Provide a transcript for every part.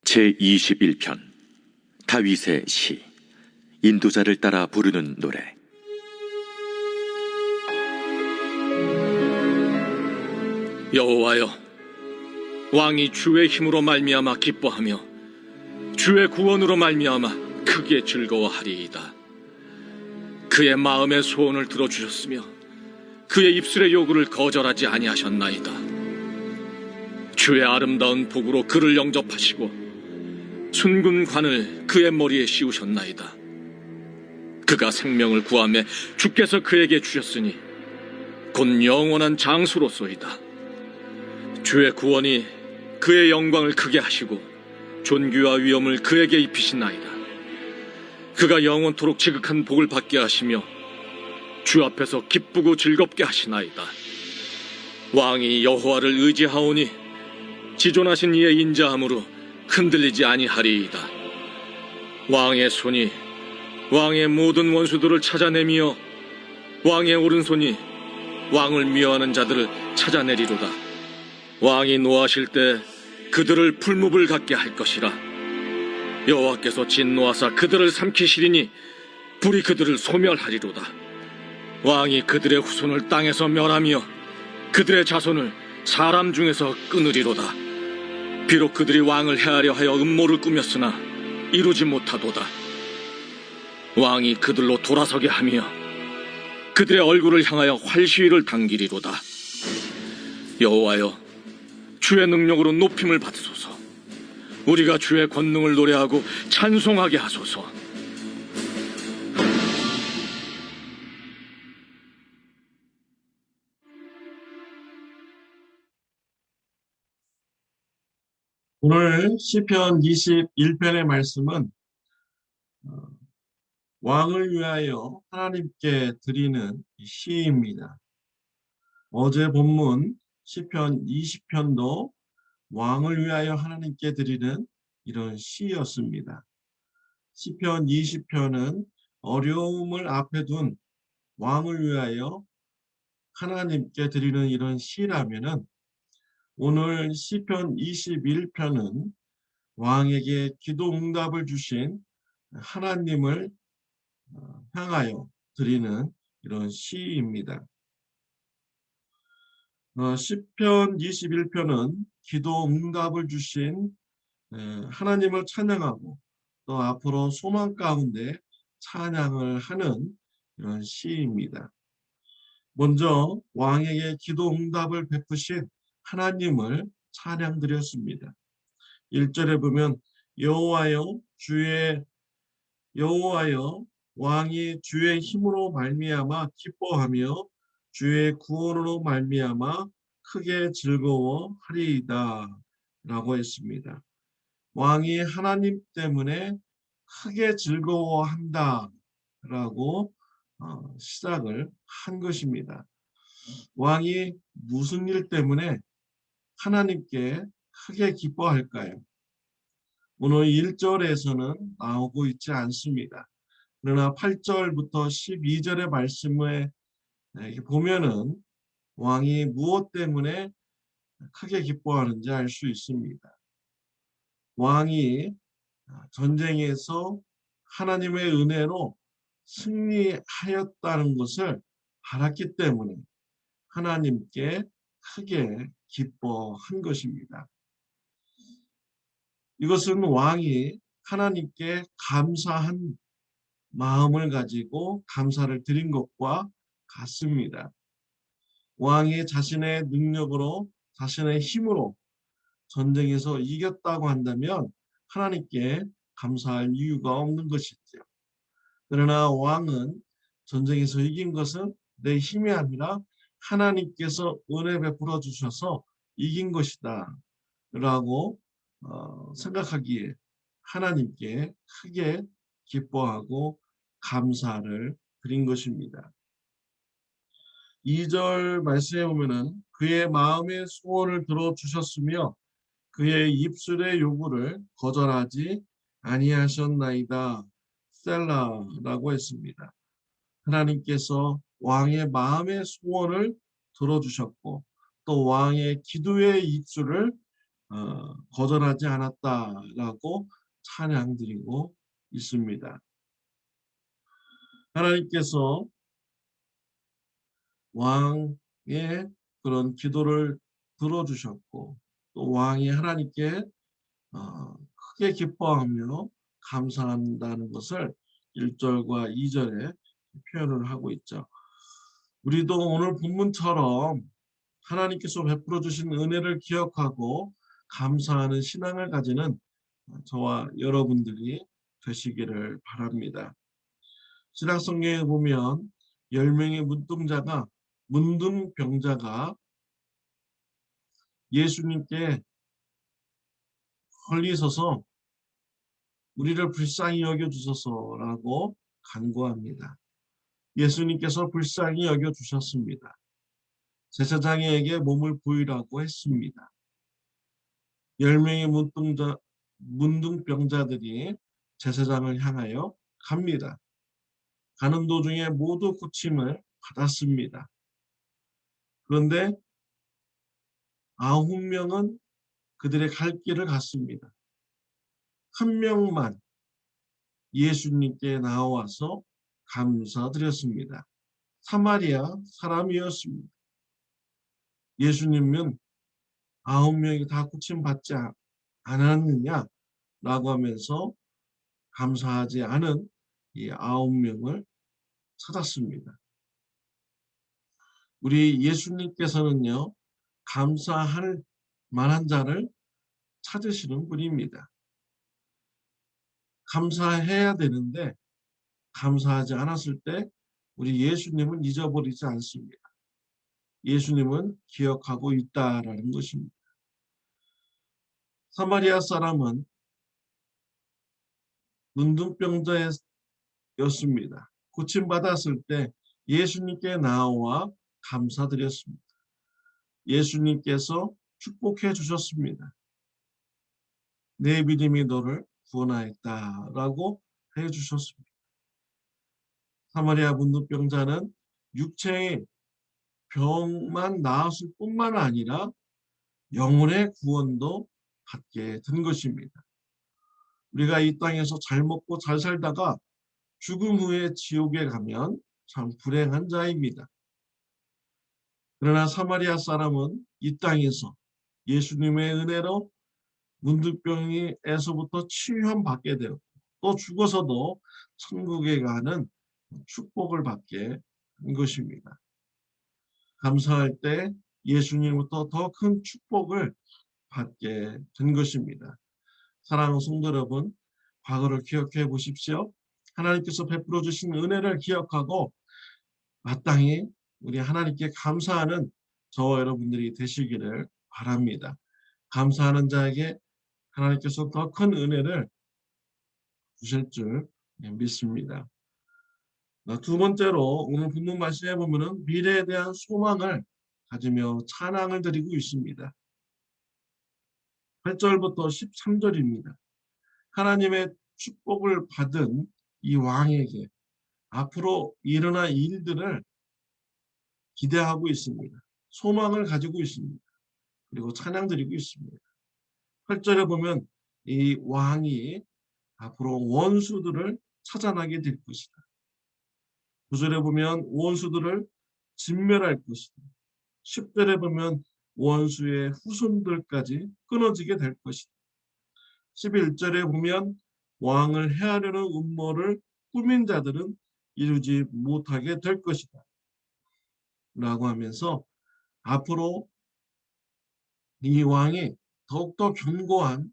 제21편 다윗의 시. 인도자를 따라 부르는 노래. 여호와여, 왕이 주의 힘으로 말미암아 기뻐하며 주의 구원으로 말미암아 크게 즐거워하리이다. 그의 마음의 소원을 들어주셨으며 그의 입술의 요구를 거절하지 아니하셨나이다. 주의 아름다운 복으로 그를 영접하시고 순군 관을 그의 머리에 씌우셨나이다. 그가 생명을 구하며 주께서 그에게 주셨으니 곧 영원한 장수로소이다. 주의 구원이 그의 영광을 크게 하시고 존귀와 위엄을 그에게 입히시나이다. 그가 영원토록 지극한 복을 받게 하시며 주 앞에서 기쁘고 즐겁게 하시나이다. 왕이 여호와를 의지하오니 지존하신 이의 인자함으로 흔들리지 아니하리이다. 왕의 손이 왕의 모든 원수들을 찾아내며 왕의 오른손이 왕을 미워하는 자들을 찾아내리로다. 왕이 노하실 때 그들을 풀무불 같게 할 것이라. 여호와께서 진노하사 그들을 삼키시리니 불이 그들을 소멸하리로다. 왕이 그들의 후손을 땅에서 멸하며 그들의 자손을 사람 중에서 끊으리로다. 비록 그들이 왕을 해하려 하여 음모를 꾸몄으나 이루지 못하도다. 왕이 그들로 돌아서게 하며 그들의 얼굴을 향하여 활시위를 당기리로다. 여호와여, 주의 능력으로 높임을 받으소서. 우리가 주의 권능을 노래하고 찬송하게 하소서. 오늘 시편 21편의 말씀은 왕을 위하여 하나님께 드리는 시입니다. 어제 본문 시편 20편도 왕을 위하여 하나님께 드리는 이런 시였습니다. 시편 20편은 어려움을 앞에 둔 왕을 위하여 하나님께 드리는 이런 시라면은 오늘 시편 21편은 왕에게 기도 응답을 주신 하나님을 향하여 드리는 이런 시입니다. 시편 21편은 기도 응답을 주신 하나님을 찬양하고 또 앞으로 소망 가운데 찬양을 하는 이런 시입니다. 먼저 왕에게 기도 응답을 베푸신 하나님을 찬양드렸습니다. 1절에 보면 여호와여 왕이 주의 힘으로 말미암아 기뻐하며 주의 구원으로 말미암아 크게 즐거워하리이다 라고 했습니다. 왕이 하나님 때문에 크게 즐거워한다 라고 시작을 한 것입니다. 왕이 무슨 일 때문에 하나님께 크게 기뻐할까요? 오늘 1절에서는 나오고 있지 않습니다. 그러나 8절부터 12절의 말씀에 보면은 왕이 무엇 때문에 크게 기뻐하는지 알 수 있습니다. 왕이 전쟁에서 하나님의 은혜로 승리하였다는 것을 알았기 때문에 하나님께 크게 기뻐한 것입니다. 이것은 왕이 하나님께 감사한 마음을 가지고 감사를 드린 것과 같습니다. 왕이 자신의 능력으로 자신의 힘으로 전쟁에서 이겼다고 한다면 하나님께 감사할 이유가 없는 것이죠. 그러나 왕은 전쟁에서 이긴 것은 내 힘이 아니라 하나님께서 은혜 베풀어 주셔서 이긴 것이다 라고 생각하기에 하나님께 크게 기뻐하고 감사를 드린 것입니다. 2절 말씀에 보면은 그의 마음의 소원을 들어주셨으며 그의 입술의 요구를 거절하지 아니하셨나이다. 셀라라고 했습니다. 하나님께서 왕의 마음의 소원을 들어주셨고 또 왕의 기도의 입술을 거절하지 않았다라고 찬양드리고 있습니다. 하나님께서 왕의 그런 기도를 들어주셨고 또 왕이 하나님께 크게 기뻐하며 감사한다는 것을 1절과 2절에 표현을 하고 있죠. 우리도 오늘 본문처럼 하나님께서 베풀어 주신 은혜를 기억하고 감사하는 신앙을 가지는 저와 여러분들이 되시기를 바랍니다. 신약성경에 보면 10명의 문둥병자가 예수님께 헐리서서 우리를 불쌍히 여겨주소서라고 간구합니다. 예수님께서 불쌍히 여겨주셨습니다. 제사장에게 몸을 보이라고 했습니다. 10명의 문둥병자들이 제사장을 향하여 갑니다. 가는 도중에 모두 고침을 받았습니다. 그런데 9명은 그들의 갈 길을 갔습니다. 한 명만 예수님께 나와서 감사드렸습니다. 사마리아 사람이었습니다. 예수님은 9명이 다 고침받지 않았느냐라고 하면서 감사하지 않은 이 9명을 찾았습니다. 우리 예수님께서는요, 감사할 만한 자를 찾으시는 분입니다. 감사해야 되는데 감사하지 않았을 때 우리 예수님은 잊어버리지 않습니다. 예수님은 기억하고 있다라는 것입니다. 사마리아 사람은 문둥병자였습니다. 고침받았을 때 예수님께 나와 감사드렸습니다. 예수님께서 축복해 주셨습니다. 내 믿음이 너를 구원하였다라고 해 주셨습니다. 사마리아 문둥병자는 육체의 병만 나았을 뿐만 아니라 영혼의 구원도 받게 된 것입니다. 우리가 이 땅에서 잘 먹고 잘 살다가 죽음 후에 지옥에 가면 참 불행한 자입니다. 그러나 사마리아 사람은 이 땅에서 예수님의 은혜로 문둥병에서부터 치유받게 되었고 또 죽어서도 천국에 가는 축복을 받게 된 것입니다. 감사할 때 예수님부터 더 큰 축복을 받게 된 것입니다. 사랑하는 성도 여러분, 과거를 기억해 보십시오. 하나님께서 베풀어 주신 은혜를 기억하고 마땅히 우리 하나님께 감사하는 저와 여러분들이 되시기를 바랍니다. 감사하는 자에게 하나님께서 더 큰 은혜를 주실 줄 믿습니다. 두 번째로 오늘 본문 말씀에 보면은 미래에 대한 소망을 가지며 찬양을 드리고 있습니다. 8절부터 13절입니다. 하나님의 축복을 받은 이 왕에게 앞으로 일어날 일들을 기대하고 있습니다. 소망을 가지고 있습니다. 그리고 찬양드리고 있습니다. 8절에 보면 이 왕이 앞으로 원수들을 찾아나게 될 것이다. 9절에 보면 원수들을 진멸할 것이다. 10절에 보면 원수의 후손들까지 끊어지게 될 것이다. 11절에 보면 왕을 해하려는 음모를 꾸민 자들은 이루지 못하게 될 것이다. 라고 하면서 앞으로 이 왕이 더욱더 견고한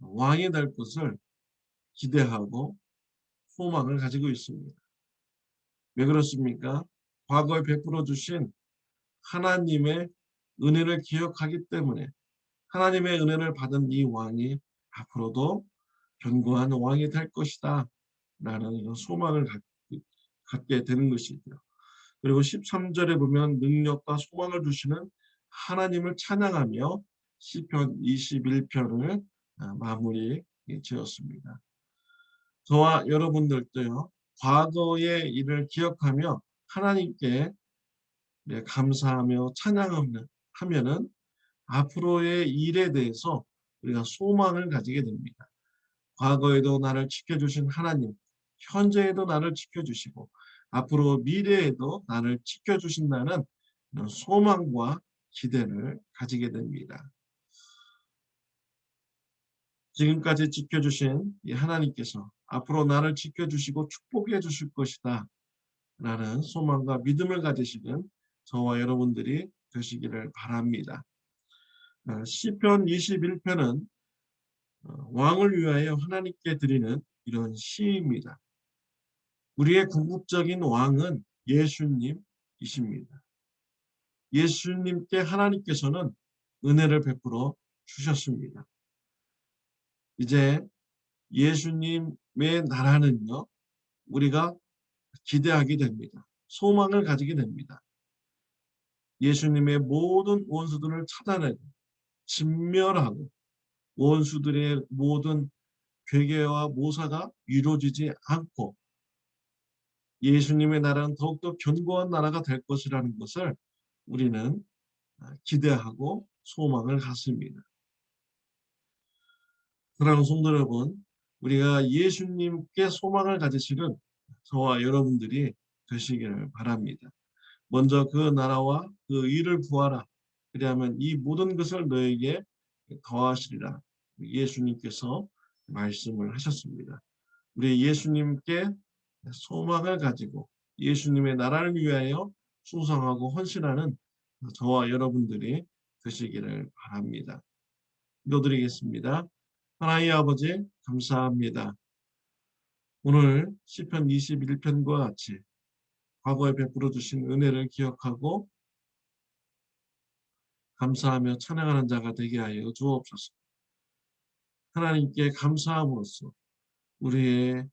왕이 될 것을 기대하고 소망을 가지고 있습니다. 왜 그렇습니까? 과거에 베풀어 주신 하나님의 은혜를 기억하기 때문에 하나님의 은혜를 받은 이 왕이 앞으로도 견고한 왕이 될 것이다 라는 소망을 갖게 되는 것이죠. 그리고 13절에 보면 능력과 소망을 주시는 하나님을 찬양하며 시편 21편을 마무리 지었습니다. 저와 여러분들도요, 과거의 일을 기억하며 하나님께 감사하며 찬양하면은 앞으로의 일에 대해서 우리가 소망을 가지게 됩니다. 과거에도 나를 지켜주신 하나님, 현재에도 나를 지켜주시고 앞으로 미래에도 나를 지켜주신다는 이런 소망과 기대를 가지게 됩니다. 지금까지 지켜주신 이 하나님께서 앞으로 나를 지켜주시고 축복해 주실 것이다 라는 소망과 믿음을 가지시는 저와 여러분들이 되시기를 바랍니다. 시편 21편은 왕을 위하여 하나님께 드리는 이런 시입니다. 우리의 궁극적인 왕은 예수님이십니다. 예수님께 하나님께서는 은혜를 베풀어 주셨습니다. 이제 예수님의 나라는요, 우리가 기대하게 됩니다. 소망을 가지게 됩니다. 예수님의 모든 원수들을 찾아내고 진멸하고 원수들의 모든 괴계와 모사가 이루어지지 않고 예수님의 나라는 더욱더 견고한 나라가 될 것이라는 것을 우리는 기대하고 소망을 갖습니다. 사랑하는 성도 여러분, 우리가 예수님께 소망을 가지시는 저와 여러분들이 되시기를 바랍니다. 먼저 그 나라와 그 일을 구하라. 그리하면 이 모든 것을 너에게 더하시리라. 예수님께서 말씀을 하셨습니다. 우리 예수님께 소망을 가지고 예수님의 나라를 위하여 충성하고 헌신하는 저와 여러분들이 되시기를 바랍니다. 기도드리겠습니다. 하나님 아버지 감사합니다. 오늘 시편 21편과 같이 과거에 베풀어 주신 은혜를 기억하고 감사하며 찬양하는 자가 되게 하여 주옵소서. 하나님께 감사함으로써 우리의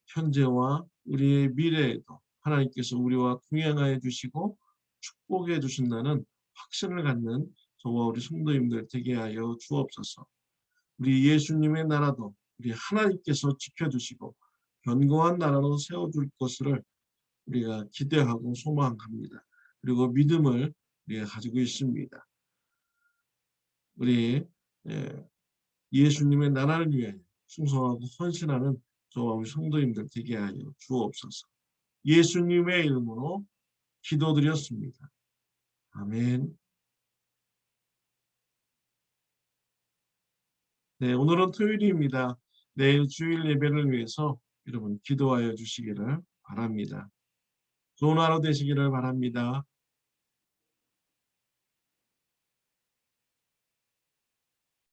현재와 우리의 미래에도 하나님께서 우리와 동행하여 주시고 축복해 주신다는 확신을 갖는 저와 우리 성도님들 되게 하여 주옵소서. 우리 예수님의 나라도 우리 하나님께서 지켜주시고 견고한 나라로 세워줄 것을 우리가 기대하고 소망합니다. 그리고 믿음을 우리가 가지고 있습니다. 우리 예수님의 나라를 위해 충성하고 헌신하는 저와 우리 성도님들 되게 하여 주옵소서. 예수님의 이름으로 기도드렸습니다. 아멘. 네, 오늘은 토요일입니다. 내일 주일 예배를 위해서 여러분 기도하여 주시기를 바랍니다. 좋은 하루 되시기를 바랍니다.